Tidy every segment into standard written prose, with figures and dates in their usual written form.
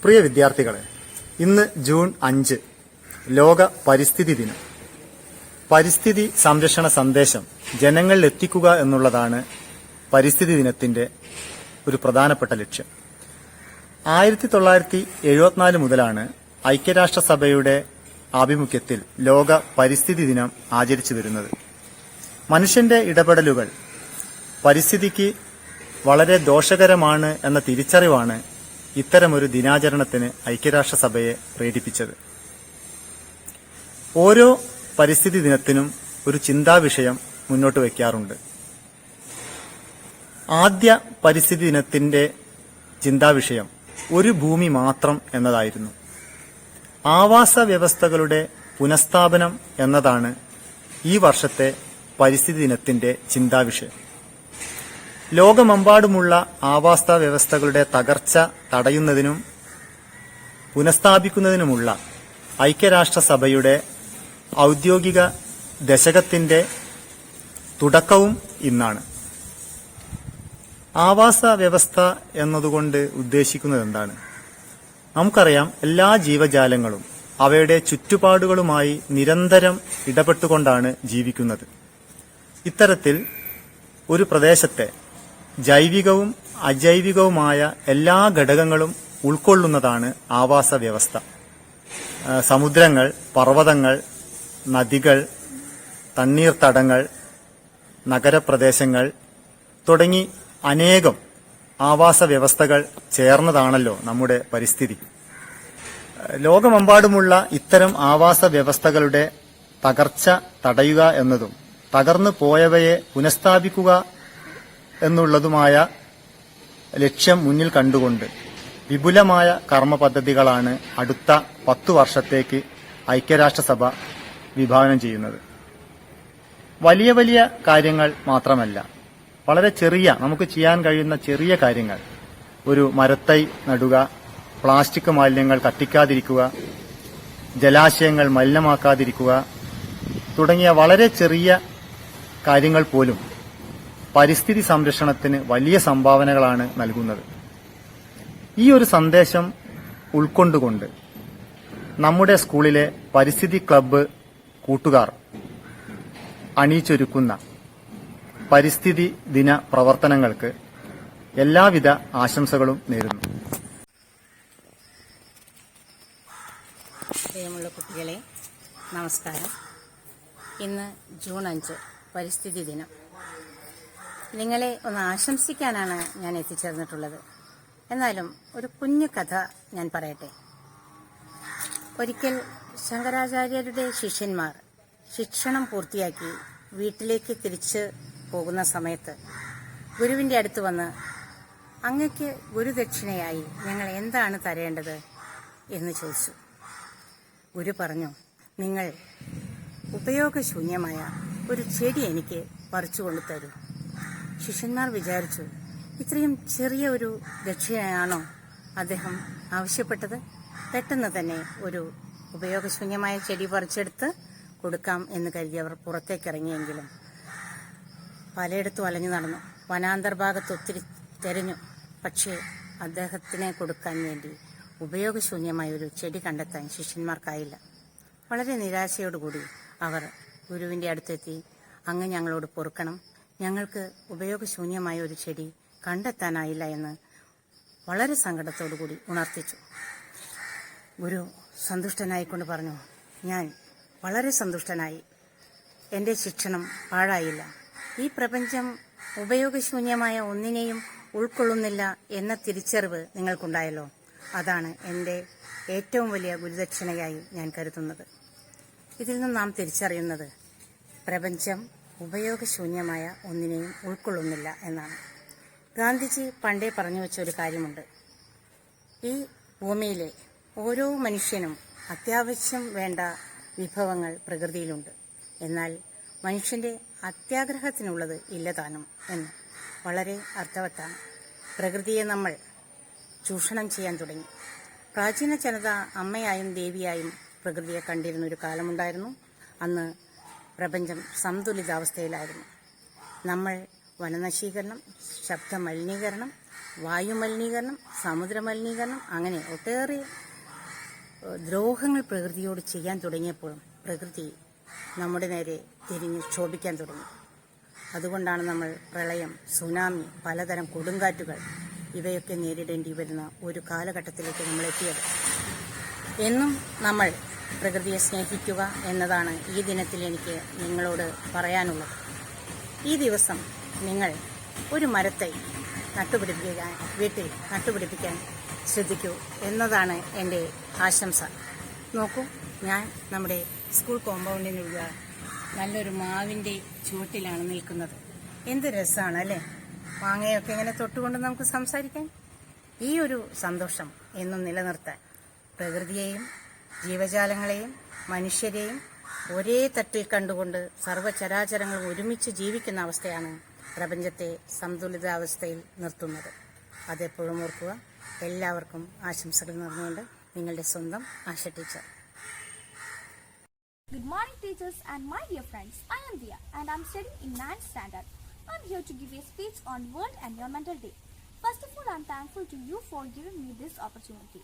പ്രിയ വിദ്യാർത്ഥികളെ, ഇന്ന് ജൂൺ 5 ലോക പരിസ്ഥിതി ദിനം. പരിസ്ഥിതി സംരക്ഷണ സന്ദേശം ജനങ്ങളിൽ എത്തിക്കുക എന്നുള്ളതാണ് പരിസ്ഥിതി ദിനത്തിന്റെ ഒരു പ്രധാനപ്പെട്ട ലക്ഷ്യം. 1974 മുതലാണ് ഐക്യരാഷ്ട്രസഭയുടെ ആഭിമുഖ്യത്തിൽ ലോക പരിസ്ഥിതി ദിനം ആചരിച്ചു വരുന്നത്. മനുഷ്യന്റെ ഇടപെടലുകൾ പരിസ്ഥിതിക്ക് വളരെ ദോഷകരമാണ് എന്ന തിരിച്ചറിവാണ് ഇത്തരമൊരു ദിനാചരണത്തിന് ഐക്യരാഷ്ട്രസഭയെ പ്രേരിപ്പിച്ചത്. ഓരോ പരിസ്ഥിതി ദിനത്തിനും ഒരു ചിന്താവിഷയം മുന്നോട്ട് വയ്ക്കാറുണ്ട്. ആദ്യ പരിസ്ഥിതി ദിനത്തിന്റെ ചിന്താവിഷയം ഒരു ഭൂമി മാത്രം എന്നതായിരുന്നു. ആവാസ വ്യവസ്ഥകളുടെ പുനഃസ്ഥാപനം എന്നതാണ് ഈ വർഷത്തെ പരിസ്ഥിതി ദിനത്തിന്റെ ചിന്താവിഷയം. ലോകമെമ്പാടുമുള്ള ആവാസ വ്യവസ്ഥകളുടെ തകർച്ച തടയുന്നതിനും പുനഃസ്ഥാപിക്കുന്നതിനുമുള്ള ഐക്യരാഷ്ട്രസഭയുടെ ഔദ്യോഗിക ദശകത്തിന്റെ തുടക്കവും ഇന്നാണ്. ആവാസ വ്യവസ്ഥ എന്നതുകൊണ്ട് ഉദ്ദേശിക്കുന്നത് എന്താണ്? നമുക്കറിയാം, എല്ലാ ജീവജാലങ്ങളും അവയുടെ ചുറ്റുപാടുകളുമായി നിരന്തരം ഇടപെട്ടുകൊണ്ടാണ് ജീവിക്കുന്നത്. ഇത്തരത്തിൽ ഒരു പ്രദേശത്തെ ജൈവികവും അജൈവികവുമായ എല്ലാ ഘടകങ്ങളും ഉൾക്കൊള്ളുന്നതാണ് ആവാസ വ്യവസ്ഥ. സമുദ്രങ്ങൾ, പർവ്വതങ്ങൾ, നദികൾ, തണ്ണീർത്തടങ്ങൾ, നഗരപ്രദേശങ്ങൾ തുടങ്ങി അനേകം ആവാസ വ്യവസ്ഥകൾ ചേർന്നതാണല്ലോ നമ്മുടെ പരിസ്ഥിതി. ലോകമെമ്പാടുമുള്ള ഇത്തരം ആവാസ വ്യവസ്ഥകളുടെ തകർച്ച തടയുക എന്നതും തകർന്നു പോയവയെ പുനഃസ്ഥാപിക്കുക എന്നുള്ളതുമായ ലക്ഷ്യം മുന്നിൽ കണ്ടുകൊണ്ട് വിപുലമായ കർമ്മ പദ്ധതികളാണ് അടുത്ത 10 വർഷത്തേക്ക് ഐക്യരാഷ്ട്രസഭ വിഭാവനം ചെയ്യുന്നത്. വലിയ വലിയ കാര്യങ്ങൾ മാത്രമല്ല, വളരെ ചെറിയ, നമുക്ക് ചെയ്യാൻ കഴിയുന്ന ചെറിയ കാര്യങ്ങൾ, ഒരു മരത്തൈ നടുക, പ്ലാസ്റ്റിക് മാലിന്യങ്ങൾ കത്തിക്കാതിരിക്കുക, ജലാശയങ്ങൾ മലിനമാക്കാതിരിക്കുക തുടങ്ങിയ വളരെ ചെറിയ കാര്യങ്ങൾ പോലും പരിസ്ഥിതി സംരക്ഷണത്തിന് വലിയ സംഭാവനകളാണ് നൽകുന്നത്. ഈ ഒരു സന്ദേശം ഉൾക്കൊണ്ടുകൊണ്ട് നമ്മുടെ സ്കൂളിലെ പരിസ്ഥിതി ക്ലബ്ബ് കൂട്ടുകാർ അണിയിച്ചൊരുക്കുന്ന പരിസ്ഥിതി ദിന പ്രവർത്തനങ്ങൾക്ക് എല്ലാവിധ ആശംസകളും നേരുന്നു. പ്രിയമുള്ള കുട്ടികളെ, നമസ്കാരം. ഇന്ന് ജൂൺ 5 പരിസ്ഥിതി ദിനം. നിങ്ങളെ ഒന്ന് ആശംസിക്കാനാണ് ഞാൻ എത്തിച്ചേർന്നിട്ടുള്ളത്. എന്നാലും ഒരു കുഞ്ഞു കഥ ഞാൻ പറയട്ടെ. ഒരിക്കൽ ശങ്കരാചാര്യരുടെ ശിഷ്യന്മാർ ശിക്ഷണം പൂർത്തിയാക്കി വീട്ടിലേക്ക് തിരിച്ചു പോകുന്ന സമയത്ത് ഗുരുവിന്റെ അടുത്ത് വന്ന്, അങ്ങയ്ക്ക് ഗുരുദക്ഷിണയായി ഞങ്ങൾ എന്താണ് തരേണ്ടത് എന്ന് ചോദിച്ചു. ഗുരു പറഞ്ഞു, നിങ്ങൾ ഉപയോഗശൂന്യമായ ഒരു ചെടി എനിക്ക് പറിച്ചുകൊണ്ട് തരൂ. ശിഷ്യന്മാർ വിചാരിച്ചു, ഇത്രയും ചെറിയ ഒരു ദക്ഷിണയാണോ അദ്ദേഹം ആവശ്യപ്പെട്ടത്? പെട്ടെന്ന് തന്നെ ഒരു ഉപയോഗശൂന്യമായ ചെടി പറിച്ചെടുത്ത് കൊടുക്കാം എന്ന് കരുതി അവർ പുറത്തേക്കിറങ്ങിയെങ്കിലും പലയിടത്തും അലഞ്ഞു നടന്നു. വനാന്തർഭാഗത്ത് ഒത്തിരി തെരഞ്ഞു. പക്ഷേ അദ്ദേഹത്തിന് കൊടുക്കാൻ വേണ്ടി ഉപയോഗശൂന്യമായ ഒരു ചെടി കണ്ടെത്താൻ ശിഷ്യന്മാർക്കായില്ല. വളരെ നിരാശയോടുകൂടി അവർ ഗുരുവിന്റെ അടുത്തെത്തി, അങ്ങ് ഞങ്ങളോട് പൊറുക്കണം, ഞങ്ങൾക്ക് ഉപയോഗശൂന്യമായ ഒരു ചെടി കണ്ടെത്താനായില്ല എന്ന് വളരെ സങ്കടത്തോടുകൂടി ഉണർത്തിച്ചു. ഗുരു സന്തുഷ്ടനായിക്കൊണ്ട് പറഞ്ഞു, ഞാൻ വളരെ സന്തുഷ്ടനായി, എന്റെ ശിക്ഷണം പാഴായില്ല. ഈ പ്രപഞ്ചം ഉപയോഗശൂന്യമായ ഒന്നിനെയും ഉൾക്കൊള്ളുന്നില്ല എന്ന തിരിച്ചറിവ് നിങ്ങൾക്കുണ്ടായല്ലോ, അതാണ് എന്റെ ഏറ്റവും വലിയ ഗുരുദക്ഷിണയായി ഞാൻ കരുതുന്നത്. ഇതിൽ നിന്ന് നാം തിരിച്ചറിയുന്നത് പ്രപഞ്ചം ഉപയോഗശൂന്യമായ ഒന്നിനെയും ഉൾക്കൊള്ളുന്നില്ല എന്നാണ്. ഗാന്ധിജി പണ്ടേ പറഞ്ഞു വെച്ച ഒരു കാര്യമുണ്ട്. ഈ ഭൂമിയിലെ ഓരോ മനുഷ്യനും അത്യാവശ്യം വേണ്ട വിഭവങ്ങൾ പ്രകൃതിയിലുണ്ട്. എന്നാൽ മനുഷ്യന്റെ അത്യാഗ്രഹത്തിനുള്ളത് ഇല്ലതാനും എന്ന്. വളരെ അർത്ഥവത്താണ്. പ്രകൃതിയെ നമ്മൾ ചൂഷണം ചെയ്യാൻ തുടങ്ങി. പ്രാചീന ജനത അമ്മയായും ദേവിയായും പ്രകൃതിയെ കണ്ടിരുന്ന ഒരു കാലമുണ്ടായിരുന്നു. അന്ന് പ്രപഞ്ചം സന്തുലിതാവസ്ഥയിലായിരുന്നു. നമ്മൾ വനനശീകരണം, ശബ്ദ മലിനീകരണം, വായുമലിനീകരണം, സമുദ്ര മലിനീകരണം, അങ്ങനെ ഒട്ടേറെ ദ്രോഹങ്ങൾ പ്രകൃതിയോട് ചെയ്യാൻ തുടങ്ങിയപ്പോഴും പ്രകൃതി നമ്മുടെ നേരെ തിരിഞ്ഞ് ക്ഷോഭിക്കാൻ തുടങ്ങി. അതുകൊണ്ടാണ് നമ്മൾ പ്രളയം, സുനാമി, പലതരം കൊടുങ്കാറ്റുകൾ ഇവയൊക്കെ നേരിടേണ്ടി വരുന്ന ഒരു കാലഘട്ടത്തിലേക്ക് നമ്മൾ എത്തിയത്. എന്നും നമ്മൾ പ്രകൃതിയെ സ്നേഹിക്കുക എന്നതാണ് ഈ ദിനത്തിൽ എനിക്ക് നിങ്ങളോട് പറയാനുള്ളത്. ഈ ദിവസം നിങ്ങൾ ഒരു മരത്തൈ വീട്ടിൽ നട്ടുപിടിപ്പിക്കാൻ ശ്രദ്ധിക്കൂ എന്നതാണ് എൻ്റെ ആശംസ. നോക്കൂ, ഞാൻ നമ്മുടെ സ്കൂൾ കോമ്പൗണ്ടിനുള്ള നല്ലൊരു മാവിൻ്റെ ചുവട്ടിലാണ് നിൽക്കുന്നത്. എന്ത് രസമാണ് അല്ലേ? മാങ്ങയൊക്കെ ഇങ്ങനെ തൊട്ടുകൊണ്ട് നമുക്ക് സംസാരിക്കാൻ. ഈ ഒരു സന്തോഷം എന്നും നിലനിർത്താൻ പ്രകൃതിയെയും ജീവജാലങ്ങളെയും മനുഷ്യരെയും ഒരേ തട്ടിൽ കണ്ടുകൊണ്ട് സർവ്വചരാചരങ്ങൾ ഒരുമിച്ച് ജീവിക്കുന്ന അവസ്ഥയാണ് പ്രപഞ്ചത്തെ സന്തുലിതാവസ്ഥയിൽ നിർത്തുന്നത്. അതെപ്പോഴും ഓർക്കുക. എല്ലാവർക്കും ആശംസകൾ നേർന്നുകൊണ്ട് നിങ്ങളുടെ സ്വന്തം ആശ teacher. Good morning, teachers and my dear friends. I am Dia and I am studying in 9th standard. I am here to give a speech on World Environmental Day. First of all, I am thankful to you for giving me this opportunity.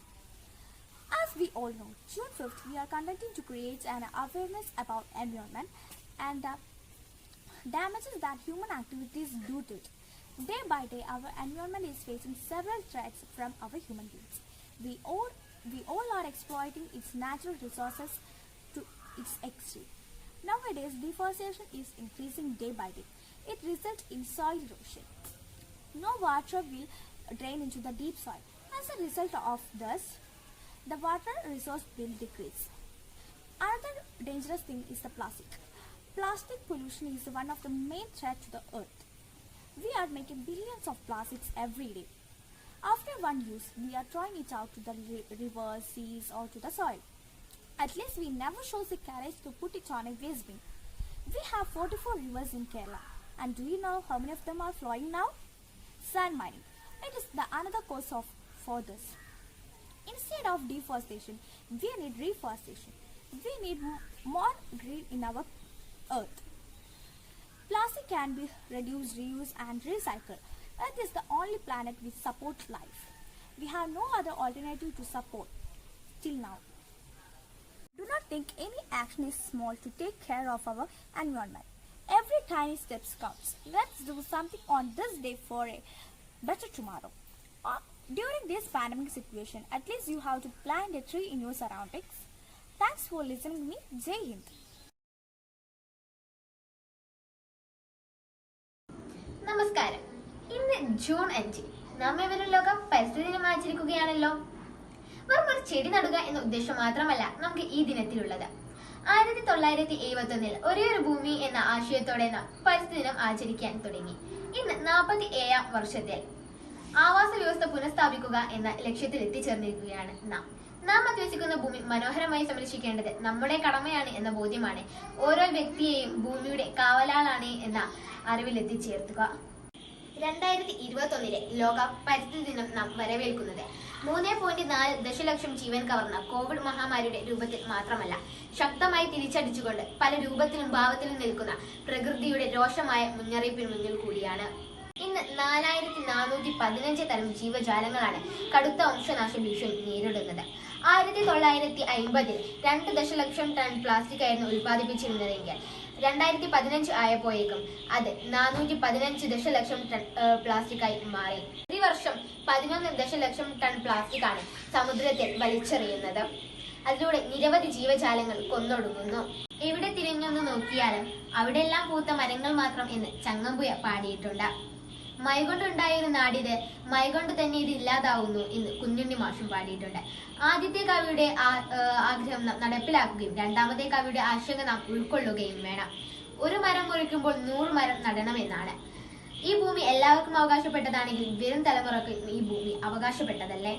As we all know, June 5th we are conducting to create an awareness about environment and the damages that human activities do to it. Day by day, our environment is facing several threats from our human beings. We all are exploiting its natural resources to its extreme. Nowadays, deforestation is increasing day by day. It results in soil erosion. No water will drain into the deep soil. As a result of this, the water resource will decrease. Another dangerous thing is the plastic. Plastic pollution is one of the main threats to the earth. We are making billions of plastics every day. After one use, we are throwing it out to the rivers, seas or to the soil. At least we never show the courage to put it on a waste bin. We have 44 rivers in Kerala. And do you know how many of them are flowing now? Sand mining. It is the another cause for this. Instead of deforestation, we need reforestation. We need more green in our earth. Plastic can be reduced, reused and recycled. Earth is the only planet which supports life. We have no other alternative to support till now. Do not think any action is small to take care of our environment. Every tiny step counts. Let's do something on this day for a better tomorrow. During this pandemic situation, at least you have to plant a tree in your surroundings. Thanks for listening to me. Jai Hind. നമസ്കാരം. ഇന്ന് June 5 നാം ഏവരും ലോക പരിസ്ഥിതി ദിനം ആചരിക്കുകയാണല്ലോ. വെറും ഒരു ചെടി നടുക എന്ന ഉദ്ദേശം മാത്രമല്ല നമുക്ക് ഈ ദിനത്തിലുള്ളത്. 1971 ഒരേ ഒരു ഭൂമി എന്ന ആശയത്തോടെ നാം പരിസ്ഥിതി ദിനം ആചരിക്കാൻ തുടങ്ങി. ഇന്ന് 47ാം വർഷത്തിൽ ആവാസ വ്യവസ്ഥ പുനഃസ്ഥാപിക്കുക എന്ന ലക്ഷ്യത്തിൽ എത്തിച്ചേർന്നിരിക്കുകയാണ് നാം അധിവസിക്കുന്ന ഭൂമി മനോഹരമായി സംരക്ഷിക്കേണ്ടത് നമ്മുടെ കടമയാണ് എന്ന ബോധ്യമാണ് ഓരോ വ്യക്തിയെയും ഭൂമിയുടെ കാവലാളാണ് എന്ന അറിവിൽ എത്തിച്ചേർത്തുക. 2021 ലോക പരിസ്ഥിതി ദിനം നാം വരവേൽക്കുന്നത് 3.4 ദശലക്ഷം ജീവൻ കവർന്ന കോവിഡ് മഹാമാരിയുടെ രൂപത്തിൽ മാത്രമല്ല, ശക്തമായി തിരിച്ചടിച്ചുകൊണ്ട് പല രൂപത്തിലും ഭാവത്തിലും നിൽക്കുന്ന പ്രകൃതിയുടെ രോഷമായ മുന്നറിയിപ്പിന് മുന്നിൽ കൂടിയാണ്. ഇന്ന് 4415 തരം ജീവജാലങ്ങളാണ് കടുത്ത വംശനാശ ഭീഷണി നേരിടുന്നത്. 1950 2 ദശലക്ഷം ടൺ പ്ലാസ്റ്റിക് ആയിരുന്നു ഉൽപ്പാദിപ്പിച്ചിരുന്നതെങ്കിൽ 2015 ആയപ്പോഴേക്കും അത് 415 ദശലക്ഷം ടൺ പ്ലാസ്റ്റിക്കായി മാറി. ഈ വർഷം 11 ദശലക്ഷം ടൺ പ്ലാസ്റ്റിക് ആണ് സമുദ്രത്തിൽ വലിച്ചെറിയുന്നത്. അതിലൂടെ നിരവധി ജീവജാലങ്ങൾ കൊന്നൊടുങ്ങുന്നു. എവിടെ തിരിഞ്ഞൊന്ന് നോക്കിയാലും അവിടെയെല്ലാം പൂത്ത മരങ്ങൾ മാത്രം എന്ന് ചങ്ങമ്പുഴ പാടിയിട്ടുണ്ട്. മൈകൊണ്ടുണ്ടായ ഒരു നാടിത്, മൈകൊണ്ട് തന്നെ ഇത് ഇല്ലാതാവുന്നു എന്ന് കുഞ്ഞുണ്ണി മാഷും പാടിയിട്ടുണ്ട്. ആദ്യത്തെ കവിയുടെ ആഗ്രഹം നാം നടപ്പിലാക്കുകയും രണ്ടാമത്തെ കവിയുടെ ആശങ്ക നാം ഉൾക്കൊള്ളുകയും വേണം. ഒരു മരം മുറിക്കുമ്പോൾ 100 മരം നടണമെന്നാണ്. ഈ ഭൂമി എല്ലാവർക്കും അവകാശപ്പെട്ടതാണെങ്കിൽ വരും തലമുറക്ക് ഈ ഭൂമി അവകാശപ്പെട്ടതല്ലേ?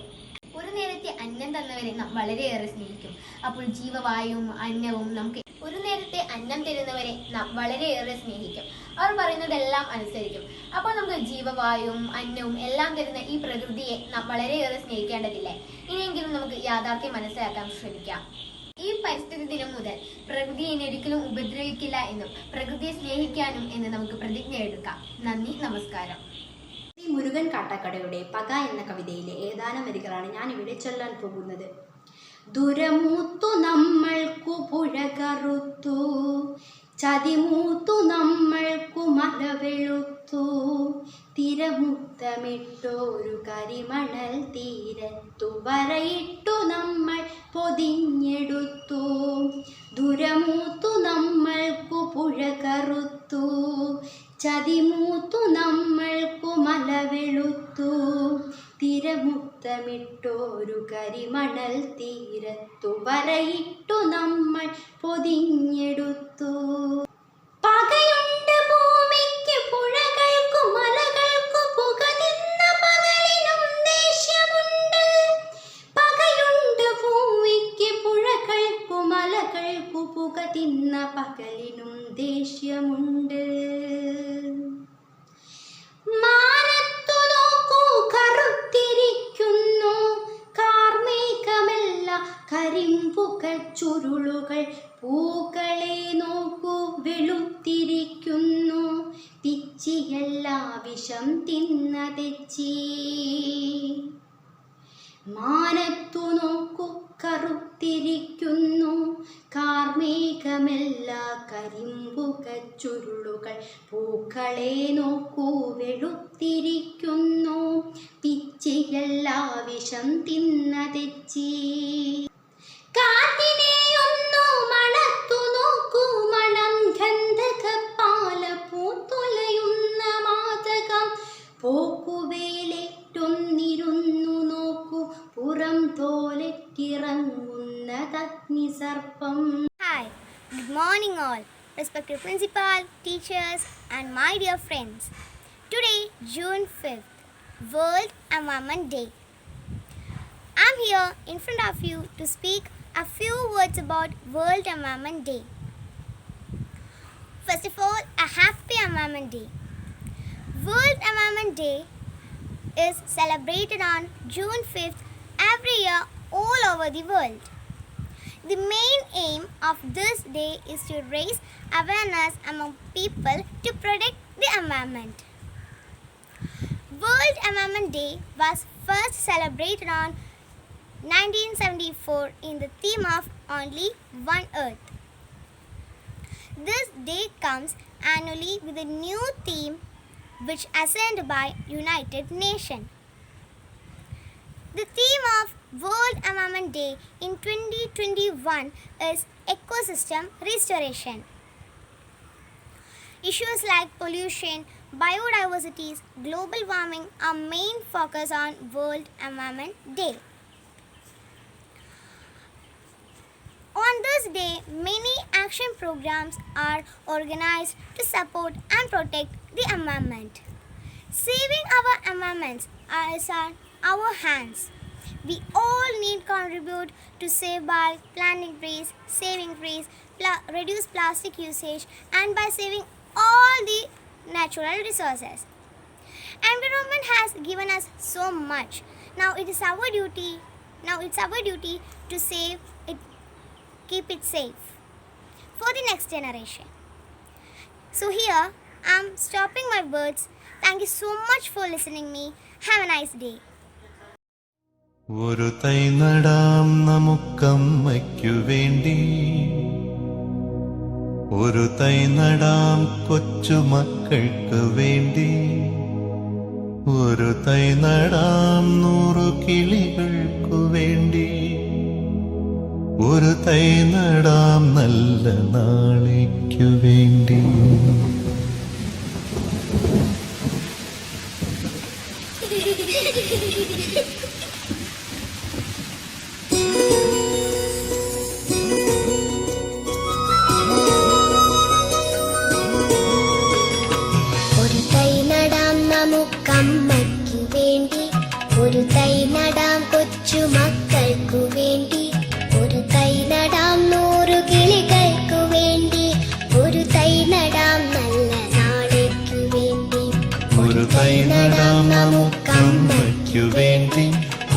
ഒരു നേരത്തെ അന്നം തന്നവരെ നാം വളരെയേറെ സ്നേഹിക്കും. അപ്പോൾ ജീവവായുവും അന്നവും നമുക്ക് ഒരു നേരത്തെ അന്നം തരുന്നവരെ നാം വളരെയേറെ സ്നേഹിക്കും. അവർ പറയുന്നതെല്ലാം അനുസരിക്കും. അപ്പോൾ നമുക്ക് ജീവവായുവും അന്നവും എല്ലാം തരുന്ന ഈ പ്രകൃതിയെ നാം വളരെയേറെ സ്നേഹിക്കേണ്ടതില്ലേ? ഇനിയെങ്കിലും നമുക്ക് യാഥാർത്ഥ്യം മനസ്സിലാക്കാൻ ശ്രമിക്കാം. ഈ പരിസ്ഥിതി ദിനം മുതൽ പ്രകൃതിയെ ഇനി ഒരിക്കലും ഉപദ്രവിക്കില്ല എന്നും പ്രകൃതിയെ സ്നേഹിക്കാനും എന്ന് നമുക്ക് പ്രതിജ്ഞ എടുക്കാം. നന്ദി, നമസ്കാരം. ശ്രീ മുരുകൻ കാട്ടാക്കടയുടെ പക എന്ന കവിതയിലെ ഏതാനും വരികളാണ് ഞാൻ ഇവിടെ ചൊല്ലാൻ പോകുന്നത്. ദുരമൂത്തു നമ്മൾക്കു പുഴ കറുത്തു, ചതിമൂത്തു നമ്മൾക്കു മല വെളുത്തു, തിരമുത്തമിട്ടൊരു കരിമണൽ തീരത്തു വരയിട്ടു നമ്മൾ പൊതിഞ്ഞെടുത്തു. ദുരമൂത്തു നമ്മൾക്കു പുഴ കറുത്തു, ചതിമൂത്തു നമ്മൾക്കു മല വെളുത്തു, തിരമുത്തമിട്ടൊരു കരിമണൽ തീരത്തു വരയിട്ടു നമ്മൾ പൊതിഞ്ഞെടുത്തു. പകയുണ്ട് ഭൂമിക്ക് പുഴകൾക്കു മലകൾക്കു പുക തിന്ന പകലിനും ദേഷ്യമുണ്ട്. പകയുണ്ട് ഭൂമിക്ക് പുഴകൾക്കു മലകൾക്കു പുക തിന്ന പകലിനും ദേഷ്യമുണ്ട്. മാനത്തു നോക്കൂ കറുത്തിരിക്കുന്നു കാർമേഘമല്ല കരിമ്പുകൾ ചുരുളുകൾ, പൂക്കളെ നോക്കൂ വെളുത്തിരിക്കുന്നു പിച്ചിയല്ല വിഷം തിന്ന തെച്ചി. മാനത്തു നോക്കൂ കറുത്തിരിക്കുന്നു കാർമേഘമല്ല കരിമ്പുകൾ ചുരുളുകൾ, പൂക്കളെ നോക്കൂ വെളുത്തിരിക്കുന്നു പിച്ചിയല്ല വിഷം തിന്ന തെച്ചി. കാറ്റിനെ ഒന്നു മണത്തു നോക്കൂ മണം ഗന്ധകപ്പാല പൂത്തുലയുന്ന മാതകം, പോക്കുവേലേറ്റൊന്നിരുന്നു നോക്കൂ പുറം തോലെറ്റിറങ്ങുന്ന അഗ്നിസർപ്പം. Hi, good morning all, respected principal, teachers and my dear friends. Today, June 5th, World Environment Day. I'm here in front of you to speak a few words about World Environment Day. First of all, a happy Environment Day. World Environment Day is celebrated on June 5th every year all over the world. The main aim of this day is to raise awareness among people to protect the environment. World Environment Day was first celebrated on 1974 in the theme of Only One Earth. This day comes annually with a new theme which assigned by United Nations. The theme of World Environment Day in 2021 is ecosystem restoration. Issues like pollution, biodiversity, global warming are main focus on World Environment Day. On this day, many action programs are organized to support and protect the environment. Saving our environment is in our hands. We all need to contribute to save by planting trees, saving trees, reduce plastic usage, and by saving all the natural resources. Environment has given us so much. Now it's our duty to save it, keep it safe for the next generation. So here I'm stopping my words. Thank you so much for listening me. Have a nice day. ഒരു തൈ നടാം നമുക്കമ്മയ്ക്കു വേണ്ടി, ഒരു തൈ നടാം കൊച്ചുമക്കൾക്ക് വേണ്ടി, ഒരു തൈ നടാം 100 കിളികൾക്കു വേണ്ടി, ഒരു തൈ നടാം നല്ല നാളേക്കു വേണ്ടി. ഒരു തൈ നടാം നമുക്കമ്മയ്ക്കു വേണ്ടി, ഒരു തൈ നടാം കൊച്ചുമക്കൾക്കു വേണ്ടി, ഒരു തൈ നടാം 100 കിളികൾക്കു വേണ്ടി, ഒരു തൈ നടാം നല്ല നാളേക്കു വേണ്ടി. ഒരു തൈ നടാം നമുക്കമ്മയ്ക്കു വേണ്ടി,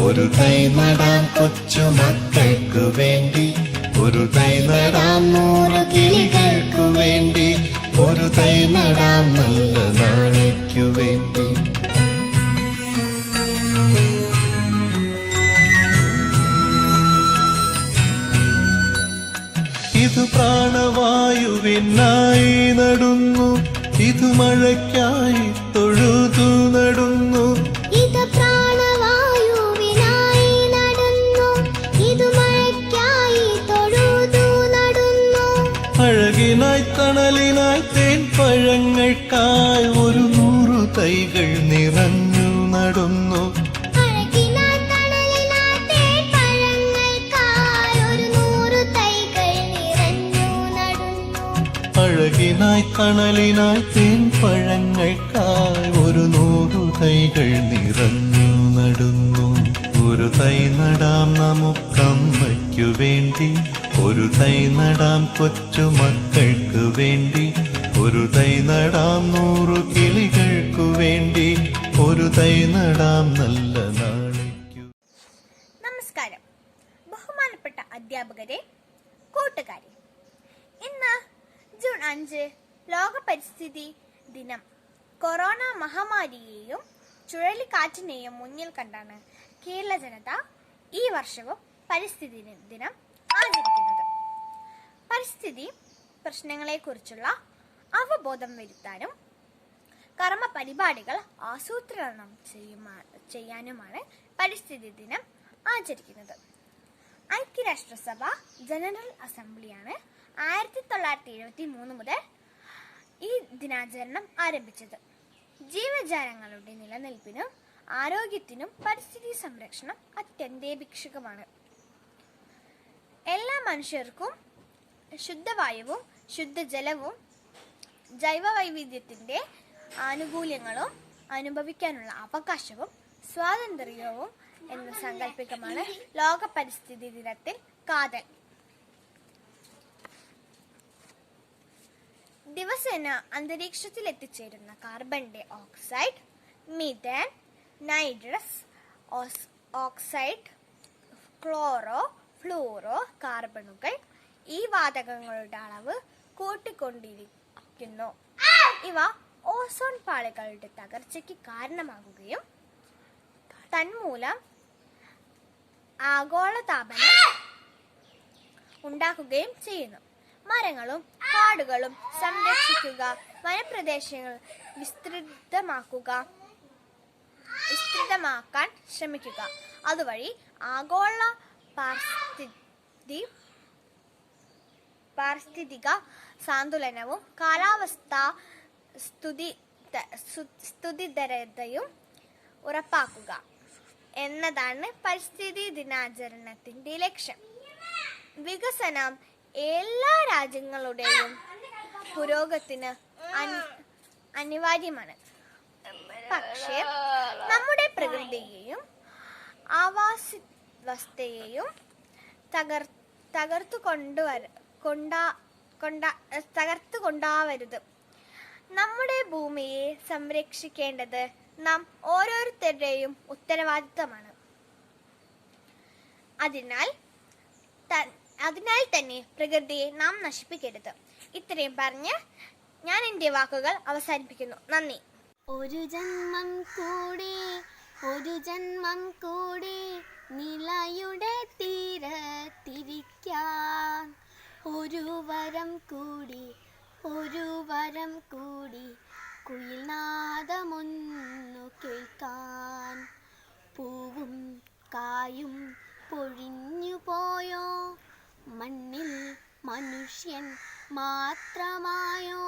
ഒരു തൈ നടാം കൊച്ചുമക്കൾക്കു വേണ്ടി, ഒരു തൈ നടാം 100 കിളികൾക്കു വേണ്ടി, ഒരു തൈ നടാം നല്ല നാളേക്കു വേണ്ടി. ഇത് പ്രാണവായുവിനായി നടുന്നു, ഇത് മഴയ്ക്കായി തൊഴുതു നടുന്നു. ഇത് പ്രാണവായുവിനായി നടുന്നു, ഇത് മഴയ്ക്കായി തൊഴുതു നടുന്നു. അഴകിനായി തണലിനായി തേൻ പഴങ്ങൾക്കായി ഒരു 100 തൈകൾ നിറഞ്ഞു നടുന്നു. അഴകിനായി തണലിനായി തേൻ പഴങ്ങൾക്കായി ഒരു 100 തൈകൾ നിറഞ്ഞു നടുന്നു. അഴകിനായി തണലിനായി തേൻ പഴങ്ങൾക്കായി ഒരു 100 തൈകൾ നിറഞ്ഞു നടുന്നു. ഒരു തൈ നടാം നമുക്കമ്മയ്ക്കു വേണ്ടി, ഒരു തൈ നടാം കൊച്ചു മക്കൾക്കു വേണ്ടി, ഒരു തൈ നടാം 100 കിളികൾക്കു വേണ്ടി, ഒരു തൈ നടാം നല്ല നാളേക്കു. നമസ്കാരം, ബഹുമാനപ്പെട്ട അധ്യാപകരെ, കൂട്ടുകാരെ. ഇന്ന് ജൂൺ 5 ലോക പരിസ്ഥിതി ദിനം. കൊറോണ മഹാമാരിയെയും ചുഴലിക്കാറ്റിനെയും മുന്നിൽ കണ്ടാണ് കേരള ജനത ഈ വർഷവും പരിസ്ഥിതി ദിനം ആചരിക്കുന്നത്. പരിസ്ഥിതി പ്രശ്നങ്ങളെക്കുറിച്ചുള്ള അവബോധം വരുത്താനും കർമ്മ പരിപാടികൾ ആസൂത്രണം ചെയ്യാനുമാണ് പരിസ്ഥിതി ദിനം ആചരിക്കുന്നത്. ഐക്യരാഷ്ട്രസഭ ജനറൽ അസംബ്ലിയാണ് 1973 മുതൽ ഈ ദിനാചരണം ആരംഭിച്ചത്. ജീവജാലങ്ങളുടെ നിലനിൽപ്പിനും ആരോഗ്യത്തിനും പരിസ്ഥിതി സംരക്ഷണം അത്യന്താപേക്ഷിതമാണ്. എല്ലാ മനുഷ്യർക്കും ശുദ്ധവായുവും ശുദ്ധജലവും ജൈവവൈവിധ്യത്തിന്റെ ആനുകൂല്യങ്ങളും അനുഭവിക്കാനുള്ള അവകാശവും സ്വാതന്ത്ര്യവും എന്ന സങ്കല്പിക്കമാണ് ലോക പരിസ്ഥിതി ദിനത്തിൽ കാതൽ. ദിവസേന അന്തരീക്ഷത്തിൽ എത്തിച്ചേരുന്ന carbon dioxide, methane, nitrous oxide, ക്ലോറോ ഫ്ലൂറോ കാർബണുകൾ ഈ വാതകങ്ങളുടെ അളവ് കൂട്ടിക്കൊണ്ടിരിക്കുന്നു. ഇവ ഓസോൺ പാളികളുടെ തകർച്ചയ്ക്ക് കാരണമാകുകയും തന്മൂലം ആഗോളതാപനം ഉണ്ടാക്കുകയും ചെയ്യുന്നു. മരങ്ങളും കാടുകളും സംരക്ഷിക്കുക, വനപ്രദേശങ്ങൾ വിസ്തൃതമാക്കാൻ ശ്രമിക്കുക. അതുവഴി ആഗോള പാരിസ്ഥിതിക സന്തുലനവും കാലാവസ്ഥാ സ്ഥിതിധരതയും ഉറപ്പാക്കുക എന്നതാണ് പരിസ്ഥിതി ദിനാചരണത്തിന്റെ ലക്ഷ്യം. വികസനം എല്ലാ രാജ്യങ്ങളുടെയും പുരോഗതിന് അനിവാര്യമാണ്. പക്ഷേ നമ്മുടെ പ്രകൃതിയെയും ആവാസ വ്യവസ്ഥയെയും തകർത്തുകൊണ്ടാവരുത്. നമ്മുടെ ഭൂമിയെ സംരക്ഷിക്കേണ്ടത് നാം ഓരോരുത്തരുടെയും ഉത്തരവാദിത്തമാണ്. അതിനാൽ തന്നെ പ്രകൃതിയെ നാം നശിപ്പിക്കരുത്. ഇത്രയും പറഞ്ഞ് ഞാൻ എൻ്റെ വാക്കുകൾ അവസാനിപ്പിക്കുന്നു. നന്ദി. ഒരു ജന്മം കൂടി നിലയുടെ തീരത്തിരിക്കാൻ, ഒരു വരം കൂടി കുയിൽനാദമൊന്നു കേൾക്കാൻ. പൂവും കായും പൊഴിഞ്ഞു പോയോ, മണ്ണിൽ മനുഷ്യൻ മാത്രമായോ.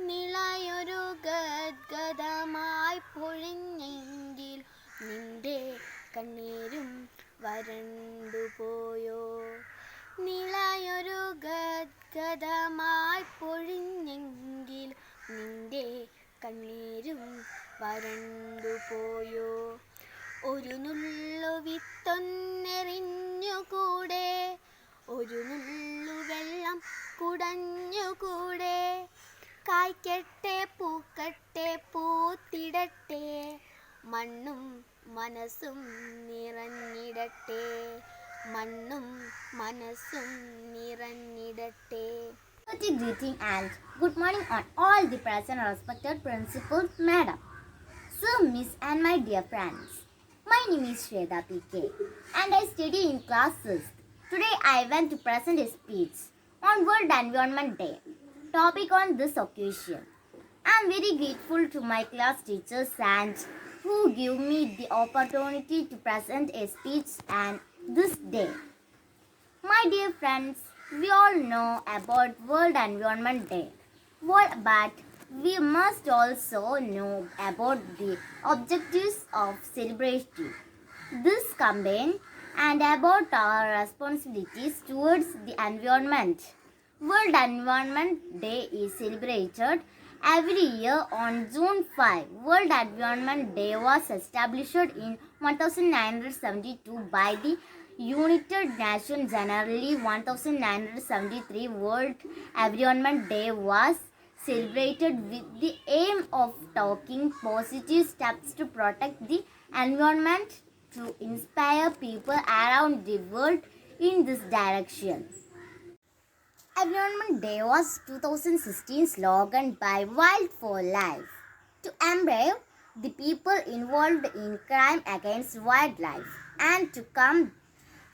നിളയൊരു ഗദ്ഗദമായി പൊഴിഞ്ഞെങ്കിൽ നിന്റെ കണ്ണീരും വരണ്ടുപോയോ. നിളയൊരു ഗദ്ഗദമായി പൊഴിഞ്ഞെങ്കിൽ നിന്റെ കണ്ണീരും വരണ്ടുപോയോ. ഒരു നുള്ളു വിത്തൊന്നെറിഞ്ഞുകൂടെ, ഒരു നുള്ളു വെള്ളം കുടഞ്ഞുകൂടെ. കായ്ക്കട്ടെ, പൂക്കട്ടെ, പൂത്തിടട്ടെ, മണ്ണും മനസ്സും നിറഞ്ഞിടട്ടെ. മണ്ണും മനസ്സും നിറഞ്ഞിടട്ടെ. Greeting and good morning on all the present respected principals, madam, sir, miss and my dear friends. My name is Shweta PK and I study in class 6th. Today I went to present a speech on World Environment Day. Topic on this occasion. I am very grateful to my class teachers and who give me the opportunity to present a speech on this day. My dear friends, we all know about World Environment Day, but we must also know about the objectives of celebration this campaign and about our responsibilities towards the environment. World Environment Day is celebrated every year on June 5. World Environment Day was established in 1972 by the United Nations. Generally, 1973 World Environment Day was celebrated with the aim of taking positive steps to protect the environment to inspire people around the world in this direction. Environment Day was 2016 slogan by Wild for Life to embrace the people involved in crime against wildlife and to come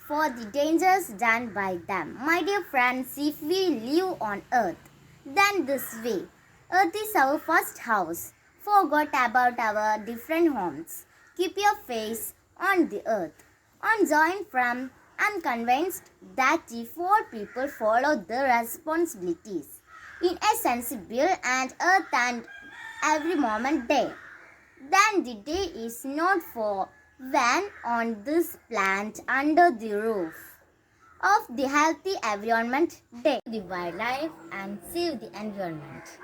for the dangers done by them. My dear friends, if we live on earth, then this way. Earth is our first house. Forget about our different homes. Keep your face on the earth. I'm joined from and convinced that if all people follow their responsibilities in a sensible and earth and every moment day, then the day is not for when on this plant under the roof of the Healthy Environment Day. The wildlife and save the environment.